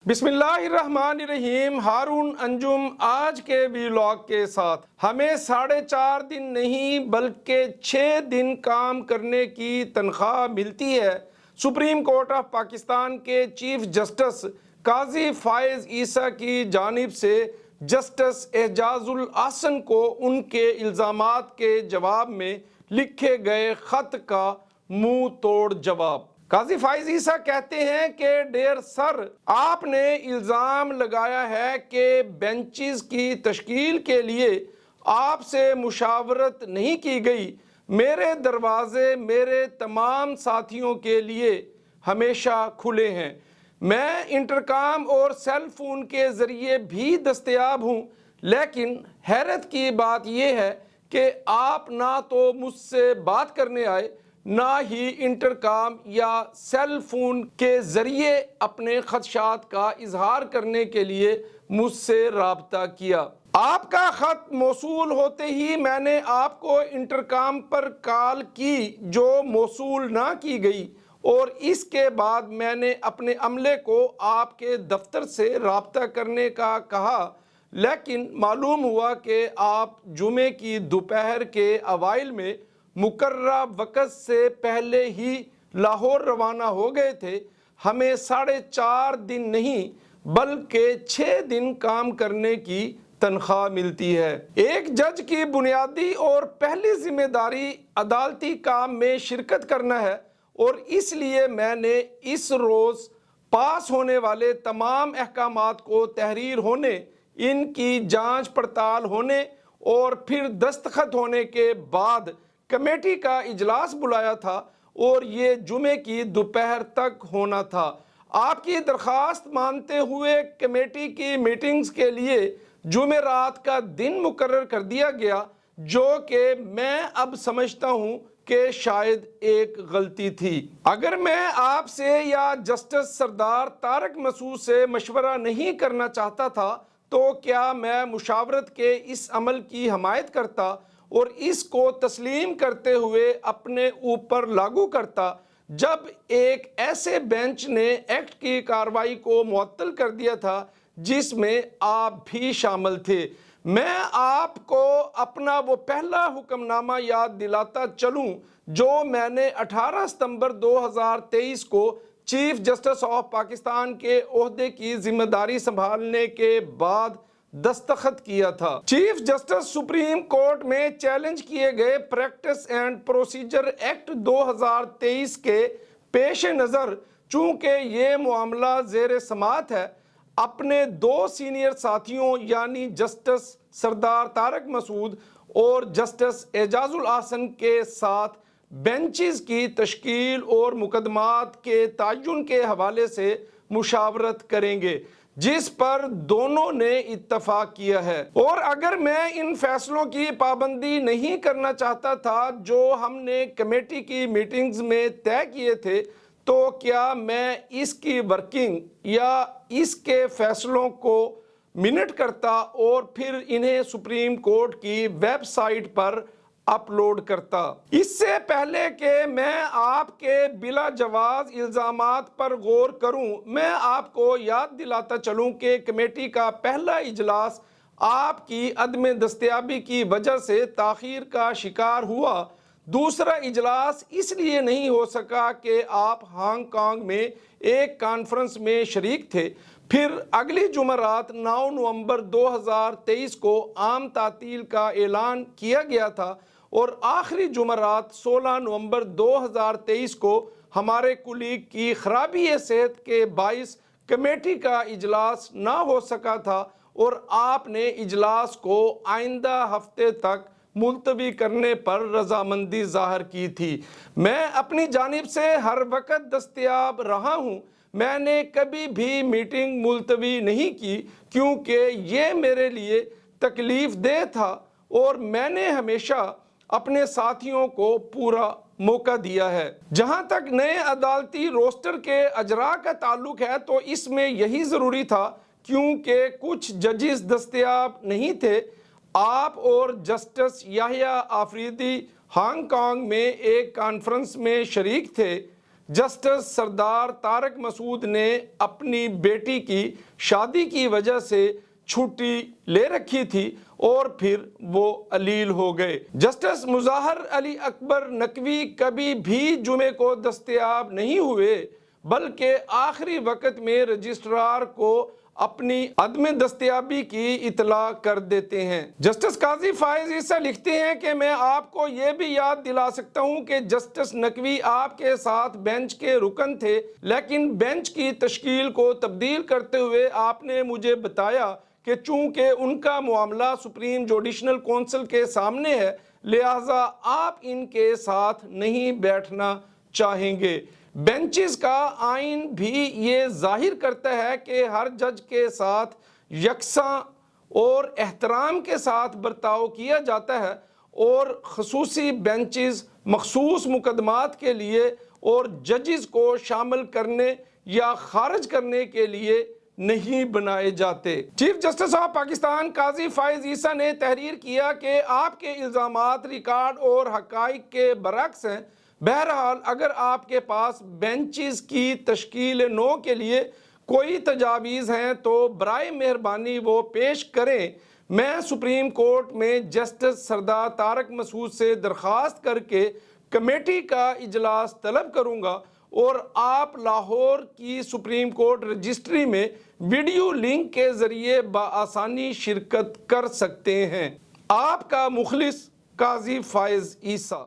بسم اللہ الرحمن الرحیم۔ ہارون انجم آج کے ویلاگ کے ساتھ ہمیں 4.5 دن نہیں بلکہ 6 دن کام کرنے کی تنخواہ ملتی ہے۔ سپریم کورٹ آف پاکستان کے چیف جسٹس قاضی فائز عیسیٰ کی جانب سے جسٹس اعجاز الاحسن کو ان کے الزامات کے جواب میں لکھے گئے خط کا منہ توڑ جواب۔ قاضی فائز عیسیٰ کہتے ہیں کہ ڈیئر سر، آپ نے الزام لگایا ہے کہ بینچز کی تشکیل کے لیے آپ سے مشاورت نہیں کی گئی۔ میرے دروازے میرے تمام ساتھیوں کے لیے ہمیشہ کھلے ہیں۔ میں انٹرکام اور سیل فون کے ذریعے بھی دستیاب ہوں، لیکن حیرت کی بات یہ ہے کہ آپ نہ تو مجھ سے بات کرنے آئے، نہ ہی انٹرکام یا سیل فون کے ذریعے اپنے خدشات کا اظہار کرنے کے لیے مجھ سے رابطہ کیا۔ آپ کا خط موصول ہوتے ہی میں نے آپ کو انٹرکام پر کال کی جو موصول نہ کی گئی، اور اس کے بعد میں نے اپنے عملے کو آپ کے دفتر سے رابطہ کرنے کا کہا، لیکن معلوم ہوا کہ آپ جمعے کی دوپہر کے اوائل میں مقررہ وقت سے پہلے ہی لاہور روانہ ہو گئے تھے۔ ہمیں 4.5 دن نہیں بلکہ 6 دن کام کرنے کی تنخواہ ملتی ہے۔ ایک جج کی بنیادی اور پہلی ذمہ داری عدالتی کام میں شرکت کرنا ہے، اور اس لیے میں نے اس روز پاس ہونے والے تمام احکامات کو تحریر ہونے، ان کی جانچ پڑتال ہونے اور پھر دستخط ہونے کے بعد کمیٹی کا اجلاس بلایا تھا، اور یہ جمعے کی دوپہر تک ہونا تھا۔ آپ کی درخواست مانتے ہوئے کمیٹی کی میٹنگز کے لیے جمعرات کا دن مقرر کر دیا گیا، جو کہ میں اب سمجھتا ہوں کہ شاید ایک غلطی تھی۔ اگر میں آپ سے یا جسٹس سردار طارق مسعود سے مشورہ نہیں کرنا چاہتا تھا تو کیا میں مشاورت کے اس عمل کی حمایت کرتا اور اس کو تسلیم کرتے ہوئے اپنے اوپر لاگو کرتا جب ایک ایسے بینچ نے ایکٹ کی کارروائی کو معطل کر دیا تھا جس میں آپ بھی شامل تھے؟ میں آپ کو اپنا وہ پہلا حکم نامہ یاد دلاتا چلوں جو میں نے 18 ستمبر 2023 کو چیف جسٹس آف پاکستان کے عہدے کی ذمہ داری سنبھالنے کے بعد دستخط کیا تھا۔ چیف جسٹس سپریم کورٹ میں چیلنج کیے گئے پریکٹس اینڈ پروسیجر ایکٹ 2023 کے پیش نظر، چونکہ یہ معاملہ زیر سماعت ہے، اپنے 2 سینئر ساتھیوں یعنی جسٹس سردار طارق مسعود اور جسٹس اعجاز الاحسن کے ساتھ بینچز کی تشکیل اور مقدمات کے تعین کے حوالے سے مشاورت کریں گے، جس پر دونوں نے اتفاق کیا ہے۔ اور اگر میں ان فیصلوں کی پابندی نہیں کرنا چاہتا تھا جو ہم نے کمیٹی کی میٹنگز میں طے کیے تھے، تو کیا میں اس کی ورکنگ یا اس کے فیصلوں کو منٹ کرتا اور پھر انہیں سپریم کورٹ کی ویب سائٹ پر اپلوڈ کرتا؟ اس سے پہلے کہ میں آپ کے بلا جواز الزامات پر غور کروں، میں آپ کو یاد دلاتا چلوں کہ کمیٹی کا پہلا اجلاس آپ کی عدم دستیابی کی وجہ سے تاخیر کا شکار ہوا۔ دوسرا اجلاس اس لیے نہیں ہو سکا کہ آپ ہانگ کانگ میں ایک کانفرنس میں شریک تھے۔ پھر اگلی جمعرات 9 نومبر 2023 کو عام تعطیل کا اعلان کیا گیا تھا، اور آخری جمعرات 16 نومبر 2023 کو ہمارے کلیگ کی خرابی صحت کے باعث کمیٹی کا اجلاس نہ ہو سکا تھا، اور آپ نے اجلاس کو آئندہ ہفتے تک ملتوی کرنے پر رضامندی ظاہر کی تھی۔ میں اپنی جانب سے ہر وقت دستیاب رہا ہوں۔ میں نے کبھی بھی میٹنگ ملتوی نہیں کی کیونکہ یہ میرے لیے تکلیف دہ تھا، اور میں نے ہمیشہ اپنے ساتھیوں کو پورا موقع دیا ہے۔ جہاں تک نئے عدالتی روسٹر کے اجراء کا تعلق ہے تو اس میں یہی ضروری تھا، کیونکہ کچھ ججز دستیاب نہیں تھے۔ آپ اور جسٹس یحییٰ آفریدی ہانگ کانگ میں ایک کانفرنس میں شریک تھے، جسٹس سردار طارق مسعود نے اپنی بیٹی کی شادی کی وجہ سے چھٹی لے رکھی تھی اور پھر وہ علیل ہو گئے۔ جسٹس مظاہر علی اکبر نقوی کبھی بھی جمعے کو دستیاب نہیں ہوئے، بلکہ آخری وقت میں رجسٹرار کو اپنی عدم دستیابی کی اطلاع کر دیتے ہیں۔ جسٹس قاضی فائز عیسیٰ لکھتے ہیں کہ میں آپ کو یہ بھی یاد دلا سکتا ہوں کہ جسٹس نقوی آپ کے ساتھ بینچ کے رکن تھے، لیکن بینچ کی تشکیل کو تبدیل کرتے ہوئے آپ نے مجھے بتایا کہ چونکہ ان کا معاملہ سپریم جوڈیشنل کونسل کے سامنے ہے، لہٰذا آپ ان کے ساتھ نہیں بیٹھنا چاہیں گے۔ بینچز کا آئین بھی یہ ظاہر کرتا ہے کہ ہر جج کے ساتھ یکساں اور احترام کے ساتھ برتاؤ کیا جاتا ہے، اور خصوصی بینچز مخصوص مقدمات کے لیے اور ججز کو شامل کرنے یا خارج کرنے کے لیے نہیں بنائے جاتے۔ چیف جسٹس آف پاکستان قاضی فائز عیسیٰ نے تحریر کیا کہ آپ کے الزامات ریکارڈ اور حقائق کے برعکس ہیں۔ بہرحال اگر آپ کے پاس بینچز کی تشکیل نو کے لیے کوئی تجاویز ہیں تو برائے مہربانی وہ پیش کریں۔ میں سپریم کورٹ میں جسٹس سردار طارق مسعود سے درخواست کر کے کمیٹی کا اجلاس طلب کروں گا، اور آپ لاہور کی سپریم کورٹ رجسٹری میں ویڈیو لنک کے ذریعے بآسانی شرکت کر سکتے ہیں۔ آپ کا مخلص قاضی فائز عیسیٰ۔